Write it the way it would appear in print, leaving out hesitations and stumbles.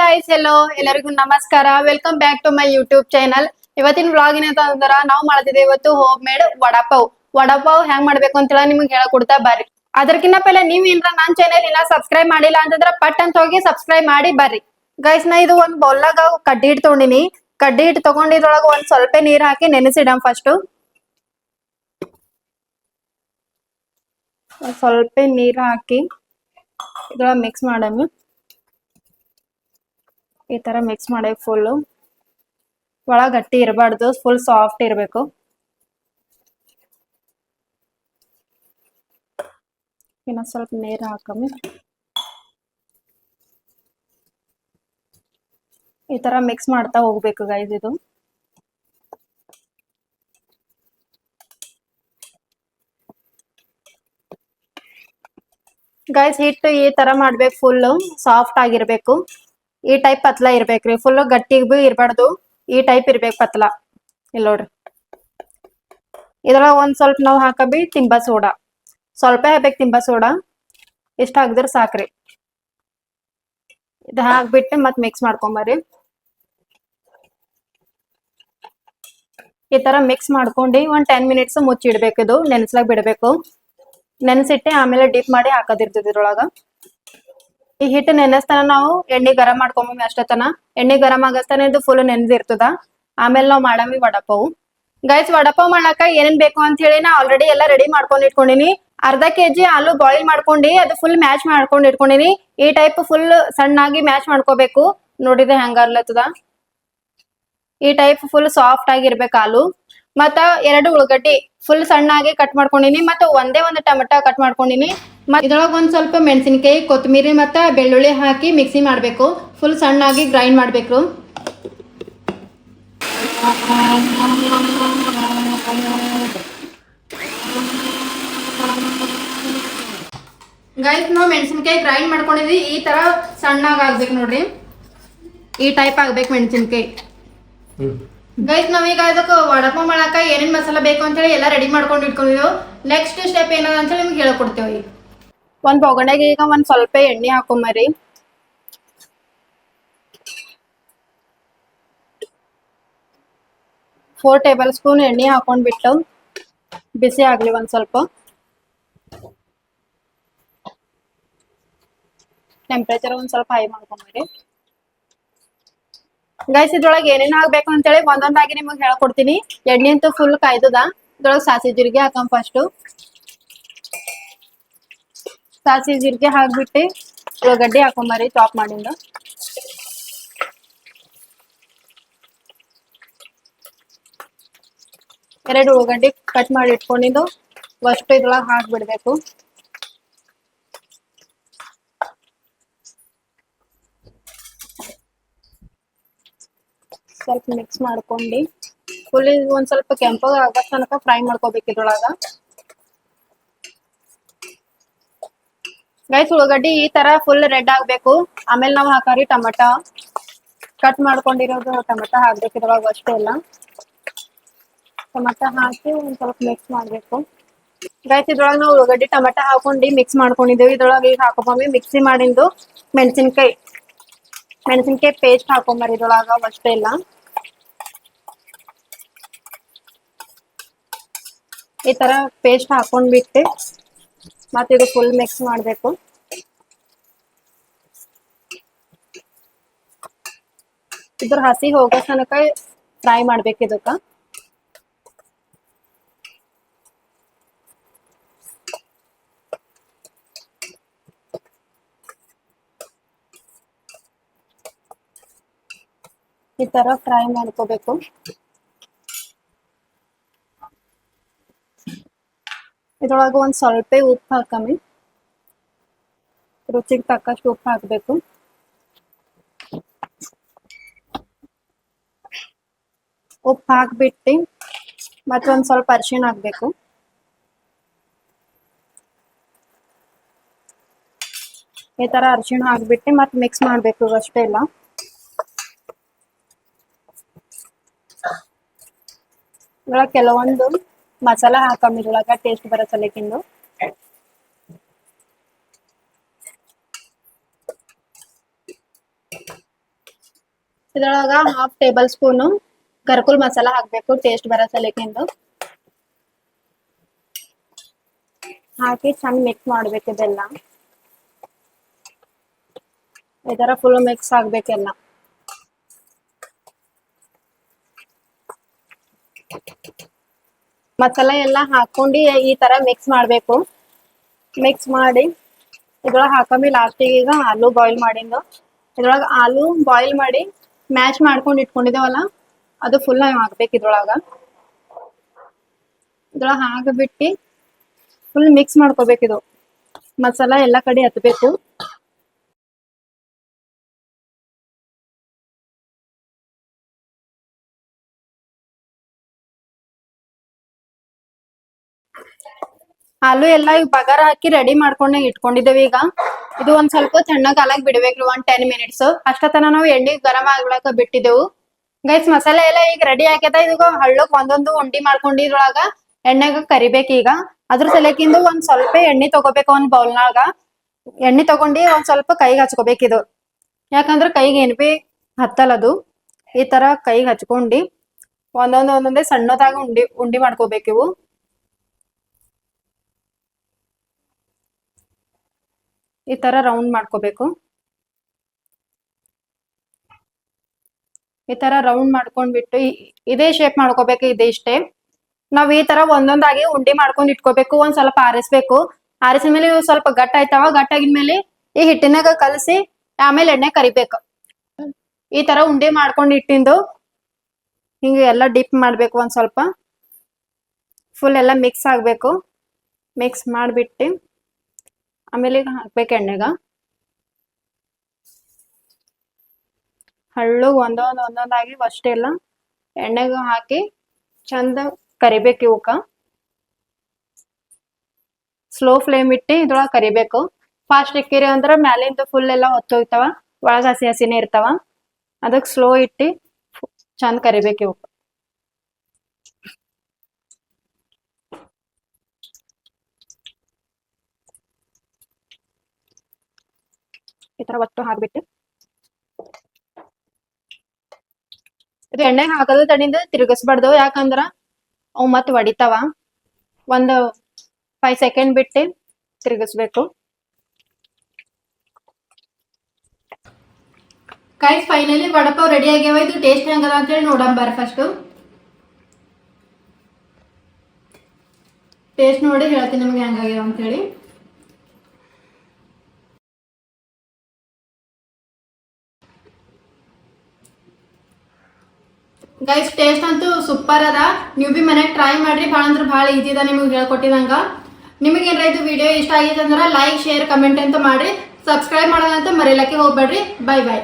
Guys hello ಎಲ್ಲರಿಗೂ ನಮಸ್ಕಾರ. Welcome back to my YouTube channel. ಇವತ್ತಿನ ವ್ಲಾಗ್ ಏನಂತಂದ್ರ ನಾವು ಮಾಡ್ತಿದ್ದೇವೆ ಇವತ್ತು ಹೋಮ್ ಮೇಡ್ ವಡಾಪಾವ್. ವಡಾಪಾವ್ ಹೆಂಗ್ ಮಾಡ್ಬೇಕು ಅಂತ ಹೇಳಿ ನಿಮ್ಗೆ ಹೇಳ್ಕೊಡ್ತಾ ಬರ್ರಿ. ಅದಕ್ಕಿಂತ ಪೈಲೆ ನೀವ್ ಏನ್ರ ನನ್ನ ಚಾನಲ್ ಇನ್ನ ಸಬ್ಸ್ಕ್ರೈಬ್ ಮಾಡಿಲ್ಲ ಅಂತಂದ್ರ ಪಟ್ ಅಂತ ಹೋಗಿ ಸಬ್ಸ್ಕ್ರೈಬ್ ಮಾಡಿ ಬರ್ರಿ. ಗೈಸ್ ನಾ ಇದು ಒಂದ್ ಬೌಲ್ನಾಗ ಕಡ್ಡಿ ಹಿಟ್ಟು ತಗೊಂಡಿನಿ. ಕಡ್ಡಿ ಹಿಟ್ಟು ತಗೊಂಡಿದ್ರೊಳಗ ಒಂದ್ ಸ್ವಲ್ಪ ನೀರ್ ಹಾಕಿ ನೆನೆಸಿಡಮ್ ಫಸ್ಟ್. ಸ್ವಲ್ಪ ನೀರ್ ಹಾಕಿ ಇದ್ರೊಳಗ ಮಿಕ್ಸ್ ಮಾಡಮ್. ಈ ತರ ಮಿಕ್ಸ್ ಮಾಡಿ ಫುಲ್ ಒಳಗ ಗಟ್ಟಿ ಇರಬಾರ್ದು, ಫುಲ್ ಸಾಫ್ಟ್ ಇರಬೇಕು. ಇನ್ನ ಸ್ವಲ್ಪ ನೀರು ಹಾಕಮ್ಮಿ. ಈ ತರ ಮಿಕ್ಸ್ ಮಾಡ್ತಾ ಹೋಗ್ಬೇಕು ಗೈಸ್. ಇದು ಗೈಸ್ ಹಿಟ್ಟು ಈ ತರ ಮಾಡ್ಬೇಕು, ಫುಲ್ ಸಾಫ್ಟ್ ಆಗಿರ್ಬೇಕು. ಈ ಟೈಪ್ ಪತ್ಲ ಇರ್ಬೇಕ್ರಿ, ಫುಲ್ ಗಟ್ಟಿಗ್ ಬಿ ಇರ್ಬಾರ್ದು. ಈ ಟೈಪ್ ಇರ್ಬೇಕು ಪತ್ಲ. ಇಲ್ಲಿ ನೋಡ್ರಿ, ಇದ್ರೊಳಗ ಒಂದ್ ಸ್ವಲ್ಪ ನಾವ್ ಹಾಕಬಿ ತಿಂಬಾ ಸೋಡಾ. ಸ್ವಲ್ಪ ಹಾಕ್ಬೇಕು ತಿಂಬಾ ಸೋಡಾ. ಇಷ್ಟ ಹಾಕಿದ್ರೆ ಸಾಕ್ರಿ. ಇದು ಹಾಕ್ಬಿಟ್ಟು ಮತ್ ಮಿಕ್ಸ್ ಮಾಡ್ಕೊಂಬರ್ರಿ. ಈ ತರ ಮಿಕ್ಸ್ ಮಾಡ್ಕೊಂಡು ಒಂದ್ 10 ಮಿನಿಟ್ಸ್ ಮುಚ್ಚಿಡ್ಬೇಕು. ಇದು ನೆನ್ಸ್ಲಾಕ್ ಬಿಡ್ಬೇಕು. ನೆನ್ಸಿಟ್ಟೆ ಆಮೇಲೆ ಡಿಪ್ ಮಾಡಿ ಹಾಕೋದಿರ್ತದ ಇದ್ರೊಳಗ. ಈ ಹಿಟ್ಟು ನೆನೆಸ್ತಾನ ನಾವು ಎಣ್ಣೆ ಗರಂ ಮಾಡ್ಕೊಂಬಿ ಅಷ್ಟತನ. ಎಣ್ಣೆ ಗರಂ ಆಗಸ್ತಾನ ಇದು ಫುಲ್ ನೆನ್ಸಿರ್ತದ. ಆಮೇಲೆ ನಾವ್ ಮಾಡಮಿ ವಡಾಪಾವ್. ಗೈಸ್ ವಡಾಪಾವ್ ಮಾಡಾಕ ಏನೇನ್ ಬೇಕು ಅಂತ ಹೇಳಿ ನಾ ಆಲ್ರೆಡಿ ಎಲ್ಲ ರೆಡಿ ಮಾಡ್ಕೊಂಡ್ ಇಟ್ಕೊಂಡಿನಿ. ಅರ್ಧ ಕೆಜಿ ಆಲೂ ಬಾಯ್ಲ್ ಮಾಡ್ಕೊಂಡು ಅದು ಫುಲ್ ಮ್ಯಾಶ್ ಮಾಡ್ಕೊಂಡ್ ಇಟ್ಕೊಂಡಿನಿ. ಈ ಟೈಪ್ ಫುಲ್ ಸಣ್ಣಾಗಿ ಮ್ಯಾಶ್ ಮಾಡ್ಕೋಬೇಕು. ನೋಡಿದ್ರೆ ಹೆಂಗಾರ್ಲತ್ತದ. ಈ ಟೈಪ್ ಫುಲ್ ಸಾಫ್ಟ್ ಆಗಿರ್ಬೇಕು ಆಲೂ. ಮತ್ತ 2 ಉಳ್ಳಾಗಡ್ಡಿ ಫುಲ್ ಸಣ್ಣಾಗಿ ಕಟ್ ಮಾಡ್ಕೊಂಡಿನಿ. ಮತ್ತ ಒಂದೇ ಒಂದು ಟೊಮೆಟೊ ಕಟ್ ಮಾಡ್ಕೊಂಡಿನಿ. ಮತ್ ಇದ್ರೊಳಗ ಒಂದ್ ಸ್ವಲ್ಪ ಮೆಣಸಿನಕಾಯಿ, ಕೊತ್ತಂಬರಿ ಮತ್ತ ಬೆಳ್ಳುಳ್ಳಿ ಹಾಕಿ ಮಿಕ್ಸಿ ಮಾಡ್ಬೇಕು. ಫುಲ್ ಸಣ್ಣಾಗಿ ಗ್ರೈಂಡ್ ಮಾಡ್ಬೇಕು. ಗೈಸ್ ನಾವು ಮೆಣಸಿನಕಾಯಿ ಗ್ರೈಂಡ್ ಮಾಡ್ಕೊಂಡಿದ್ವಿ. ಈ ತರ ಸಣ್ಣಾಗಿ ಆಗ್ಬೇಕು ನೋಡ್ರಿ. ಈ ಟೈಪ್ ಆಗ್ಬೇಕು ಮೆಣಸಿನಕಾಯಿ. ಗೈಸ್ ನಾವೀಗ ಅದಕ್ಕೆ ವಡಾಪಾವ್ ಮಾಡಾಕ ಏನೇನ್ ಮಸಾಲ ಬೇಕು ಅಂತ ಹೇಳಿ ಎಲ್ಲ ರೆಡಿ ಮಾಡ್ಕೊಂಡು ಇಟ್ಕೊಂಡಿದ್ದೆವು. ನೆಕ್ಸ್ಟ್ ಸ್ಟೆಪ್ ಏನದ ಅಂತ ಹೇಳಿ ನಿಮ್ಗೆ ಹೇಳ್ಕೊಡ್ತೇವೆ. ಒಂದ್ ಬೊಗಣೆಗೆ ಈಗ ಒಂದ್ ಸ್ವಲ್ಪ ಎಣ್ಣೆ ಹಾಕೊಂಬರಿ. 4 ಟೇಬಲ್ ಸ್ಪೂನ್ ಎಣ್ಣೆ ಹಾಕೊಂಡ್ಬಿಟ್ಟು ಬಿಸಿ ಆಗ್ಲಿ ಒಂದ್ ಸ್ವಲ್ಪ. ಟೆಂಪರೇಚರ್ ಒಂದ್ ಸ್ವಲ್ಪ ಹೈ ಮಾಡ್ಕೊಂಬರಿ. ಗೈಸ್ ಇದ್ರೊಳಗೆ ಏನೇನ್ ಹಾಕ್ಬೇಕು ಅಂತ ಹೇಳಿ ಒಂದೊಂದಾಗಿ ನಿಮಗ್ ಹೇಳ್ಕೊಡ್ತೀನಿ. ಎಣ್ಣೆ ಅಂತೂ ಫುಲ್ ಕಾಯ್ದದ. ಇದ್ರೊಳಗೆ ಸಾಸಿವೆ ಜೀರಿಗೆ ಹಾಕಂ ಫಸ್ಟ್. ಸಾಸಿವೆ ಜೀರಿಗೆ ಹಾಕ್ಬಿಟ್ಟು ಉಳ್ಳಾಗಡ್ಡಿ ಹಾಕೊಂಬರಿ ಚಾಪ್ ಮಾಡಿಂದ. ಎರಡು ಉಳ್ಳಾಗಡ್ಡಿ ಕಟ್ ಮಾಡಿ ಇಟ್ಕೊಂಡಿದ್ದು ಅಷ್ಟು ಇದ್ರೊಳಗೆ ಹಾಕ್ಬಿಡ್ಬೇಕು. ಸ್ವಲ್ಪ ಮಿಕ್ಸ್ ಮಾಡ್ಕೊಂಡು ಫುಲ್ ಒಂದ್ ಸ್ವಲ್ಪ ಕೆಂಪಗ ಆಗೋ ತನಕ ಫ್ರೈ ಮಾಡ್ಕೋಬೇಕು ಇದ್ರೊಳಗ. ಗೈಸ್ ಉಳ್ಳಾಗಡ್ಡಿ ಈ ತರ ಫುಲ್ ರೆಡ್ ಆಗ್ಬೇಕು. ಆಮೇಲೆ ನಾವು ಹಾಕಾರಿ ಟೊಮೆಟೊ ಕಟ್ ಮಾಡ್ಕೊಂಡಿರೋದು ಟೊಮೆಟೊ ಹಾಕ್ಬೇಕು ಇದ್ರೊಳಗ ಅಷ್ಟೇ ಎಲ್ಲ. ಟೊಮೆಟೊ ಹಾಕಿ ಒಂದ್ ಸ್ವಲ್ಪ ಮಿಕ್ಸ್ ಮಾಡ್ಬೇಕು. ಗೈಸ್ ಇದ್ರೊಳಗೆ ನಾವು ಉಳ್ಳಾಗಡ್ಡಿ ಟೊಮೆಟೊ ಹಾಕೊಂಡು ಮಿಕ್ಸ್ ಮಾಡ್ಕೊಂಡಿದ್ದೇವೆ. ಇದ್ರೊಳಗೆ ಈಗ ಹಾಕೊಂಬಿ ಮಿಕ್ಸಿ ಮಾಡಿಂದು ಮೆಣಸಿನ್ಕಾಯಿ ಪೇಸ್ಟ್ ಹಾಕೊಂಬರಿ ಇದ್ರೊಳಗ ಅಷ್ಟೇ ಇಲ್ಲ. ಈ ತರ ಪೇಸ್ಟ್ ಹಾಕೊಂಡ್ಬಿಟ್ಟು ಮತ್ತೆ ಇದು ಫುಲ್ ಮಿಕ್ಸ್ ಮಾಡ್ಬೇಕು. ಇದ್ರ ಹಸಿ ಹೋಗೋ ತನಕ ಫ್ರೈ ಮಾಡ್ಬೇಕು ಇದಕ್ಕ. ಈ ತರ ಫ್ರೈ ಮಾಡ್ಕೋಬೇಕು. ಇದ್ರೊಳಗ ಒಂದ್ ಸ್ವಲ್ಪ ಉಪ್ಪು ಹಾಕಮ್ಮಿ. ರುಚಿಗೆ ತಕ್ಕಷ್ಟು ಉಪ್ಪು ಹಾಕ್ಬೇಕು. ಉಪ್ಪು ಹಾಕ್ಬಿಟ್ಟು ಮತ್ತೊಂದ್ ಸ್ವಲ್ಪ ಅರಿಶಿಣ ಹಾಕ್ಬೇಕು. ಈ ತರ ಅರಿಶಿಣ ಹಾಕ್ಬಿಟ್ಟು ಮತ್ತೆ ಮಿಕ್ಸ್ ಮಾಡ್ಬೇಕು ಅಷ್ಟೇ ಇಲ್ಲ. ಇದ್ರೊಳಗೆ ಕೆಲವೊಂದು ಮಸಾಲ ಹಾಕಮ್ಮಿ ಇದ್ರೊಳಗ ಟೇಸ್ಟ್ ಬರೋ ಸಲಕಿಂದು. ಇದ್ರೊಳಗ ಹಾಫ್ ಟೇಬಲ್ ಸ್ಪೂನು ಗರ್ಕುಲ್ ಮಸಾಲ ಹಾಕ್ಬೇಕು ಟೇಸ್ಟ್ ಬರೋ ಸಲಿಕೆಂದು ಹಾಕಿ ಚಂದ ಮಿಕ್ಸ್ ಮಾಡ್ಬೇಕು ಇದೆಲ್ಲ ಈ ತರ ಫುಲ್ ಮಿಕ್ಸ್ ಆಗ್ಬೇಕೆಲ್ಲ ಮಸಾಲ ಎಲ್ಲ ಹಾಕೊಂಡು ಈ ತರ ಮಿಕ್ಸ್ ಮಾಡ್ಬೇಕು ಮಿಕ್ಸ್ ಮಾಡಿ ಇದ್ರೊಳಗೆ ಹಾಕೊಂಬಿ ಲಾಸ್ಟಿಗೆ ಈಗ ಆಲೂ ಬಾಯ್ಲ್ ಮಾಡಿದ್ದು ಇದ್ರೊಳಗೆ ಆಲೂ ಬಾಯ್ಲ್ ಮಾಡಿ ಮ್ಯಾಶ್ ಮಾಡ್ಕೊಂಡು ಇಟ್ಕೊಂಡಿದ್ದೇವಲ್ಲ ಅದು ಫುಲ್ ಹಾಕ್ಬೇಕು ಇದ್ರೊಳಗ ಹಾಕ್ಬಿಟ್ಟು ಫುಲ್ ಮಿಕ್ಸ್ ಮಾಡ್ಕೋಬೇಕಿದು ಮಸಾಲ ಎಲ್ಲ ಕಡೆ ಹತ್ಬೇಕು ಆಲೂ ಎಲ್ಲ ಈಗ ಬಗಾರ ಹಾಕಿ ರೆಡಿ ಮಾಡ್ಕೊಂಡೆ ಇಟ್ಕೊಂಡಿದ್ದೇವೆ ಈಗ ಇದು ಒಂದ್ ಸ್ವಲ್ಪ ತಣ್ಣಗ್ ಹಾಲಾಕ್ ಬಿಡ್ಬೇಕ್ರಿ 10 ಮಿನಿಟ್ಸ್ ಅಷ್ಟತನ ನಾವು ಎಣ್ಣೆ ಗರಂ ಆಗ್ಲಾಕ ಬಿಟ್ಟಿದ್ದೆವು ಗೈಸ್ ಮಸಾಲೆ ಎಲ್ಲ ಈಗ ರೆಡಿ ಆಗ್ಯದ ಇದು ಹಳ್ಳಕ್ ಒಂದೊಂದು ಉಂಡಿ ಮಾಡ್ಕೊಂಡು ಇದ್ರೊಳಗ ಎಣ್ಣೆಗ ಕರಿಬೇಕು ಈಗ ಅದ್ರ ಸಲಕಿಂದ ಒಂದ್ ಸ್ವಲ್ಪ ಎಣ್ಣೆ ತಗೋಬೇಕು ಒಂದ್ ಬೌಲ್ನಾಗ ಎಣ್ಣೆ ತಗೊಂಡು ಒಂದ್ ಸ್ವಲ್ಪ ಕೈಗೆ ಹಚ್ಕೋಬೇಕಿದು ಯಾಕಂದ್ರ ಕೈಗೆ ಏನ್ ಬಿ ಹತ್ತಲ್ಲದು ಈ ತರ ಕೈಗೆ ಹಚ್ಕೊಂಡಿ ಒಂದೊಂದೇ ಸಣ್ಣದಾಗ ಉಂಡಿ ಮಾಡ್ಕೋಬೇಕಿವು ಈ ತರ ರೌಂಡ್ ಮಾಡ್ಕೋಬೇಕು ಈ ತರ ರೌಂಡ್ ಮಾಡ್ಕೊಂಡ್ಬಿಟ್ಟು ಇದೇ ಶೇಪ್ ಮಾಡ್ಕೋಬೇಕು ಇದೇ ಇಷ್ಟೇ ನಾವ್ ಈ ತರ ಒಂದೊಂದಾಗಿ ಉಂಡಿ ಮಾಡ್ಕೊಂಡ್ ಇಟ್ಕೋಬೇಕು ಒಂದ್ ಸ್ವಲ್ಪ ಆರಿಸ್ಬೇಕು ಆರಿಸಿದ ಮೇಲೆ ಸ್ವಲ್ಪ ಗಟ್ಟ ಆಯ್ತಾವ ಗಟ್ಟ ಆಗಿದ್ಮೇಲೆ ಈ ಹಿಟ್ಟಿನಾಗ ಕಲಸಿ ಆಮೇಲೆ ಎಣ್ಣೆ ಕರಿಬೇಕು ಈ ತರ ಉಂಡಿ ಮಾಡ್ಕೊಂಡ್ ಇಟ್ಟಿಂದು ಹಿಂಗೆ ಎಲ್ಲ ಡಿಪ್ ಮಾಡ್ಬೇಕು ಒಂದ್ ಸ್ವಲ್ಪ ಫುಲ್ ಎಲ್ಲ ಮಿಕ್ಸ್ ಆಗ್ಬೇಕು ಮಿಕ್ಸ್ ಮಾಡ್ಬಿಟ್ಟು ಆಮೇಲೆ ಈಗ ಹಾಕ್ಬೇಕು ಎಣ್ಣೆಗ ಹಳ್ಳು ಒಂದೊಂದಾಗಿ ಅಷ್ಟೆಲ್ಲ ಎಣ್ಣೆಗ ಹಾಕಿ ಚಂದ ಕರಿಬೇಕು ಇವಕ್ಕ ಸ್ಲೋ ಫ್ಲೇಮ್ ಇಟ್ಟು ಇದ್ರೊಳಗೆ ಕರಿಬೇಕು ಫಾಸ್ಟ್ ಇಕ್ಕಿರಿ ಅಂದ್ರ ಮ್ಯಾಲಿಂದ ಫುಲ್ ಎಲ್ಲ ಹೊತ್ತೋಗ್ತಾವ ಒಳಗ ಹಸಿ ಹಸಿನೇ ಇರ್ತಾವ ಅದಕ್ಕೆ ಸ್ಲೋ ಇಟ್ಟು ಚಂದ ಕರಿಬೇಕು ಇವಕ್ಕ ಈ ತರ ಒಟ್ಟು ಹಾಕ್ಬಿಟ್ಟು ಇದು ಎಣ್ಣೆಗೆ ಹಾಕೋದು ತಡಿಂದ ತಿರುಗಿಸ್ಬಾರ್ದು ಯಾಕಂದ್ರ ಅವು ಮತ್ ಒಡಿತಾವ ಒಂದು 5 ಸೆಕೆಂಡ್ ಬಿಟ್ಟು ತಿರುಗಿಸ್ಬೇಕು ಗೈಸ್ ಫೈನಲಿ ವಡಪಾವ್ ರೆಡಿ ಆಗ್ಯಾವ ಇದು ಟೇಸ್ಟ್ ಹೆಂಗದ ಅಂತೇಳಿ ನೋಡಂಬಾರ ಫಸ್ಟ್ ಟೇಸ್ಟ್ ನೋಡಿ ಹೇಳ್ತೀನಿ ನಿಮ್ಗೆ ಹೆಂಗಾಗ್ಯಾವ ಅಂತೇಳಿ ಗೈಸ್ ಟೇಸ್ಟ್ ಅಂತೂ ಸೂಪರ್ ಅದ ನೀವು ಬಿ ಮನೆಗೆ ಟ್ರೈ ಮಾಡ್ರಿ ಭಾಳ ಅಂದ್ರೆ ಭಾಳ ಈಜಿ ಅದ ನಿಮಗೆ ಹೇಳ್ಕೊಟ್ಟಿದಂಗ ನಿಮಗೆ ಏನಾರ ಇದು ವಿಡಿಯೋ ಇಷ್ಟ ಆಗಿತ್ತು ಅಂದ್ರೆ ಲೈಕ್ ಶೇರ್ ಕಮೆಂಟ್ ಅಂತ ಮಾಡ್ರಿ ಸಬ್ಸ್ಕ್ರೈಬ್ ಮಾಡೋದಂತ ಮರೆಯಲಕ್ಕೆ ಹೋಗ್ಬೇಡ್ರಿ ಬೈ ಬೈ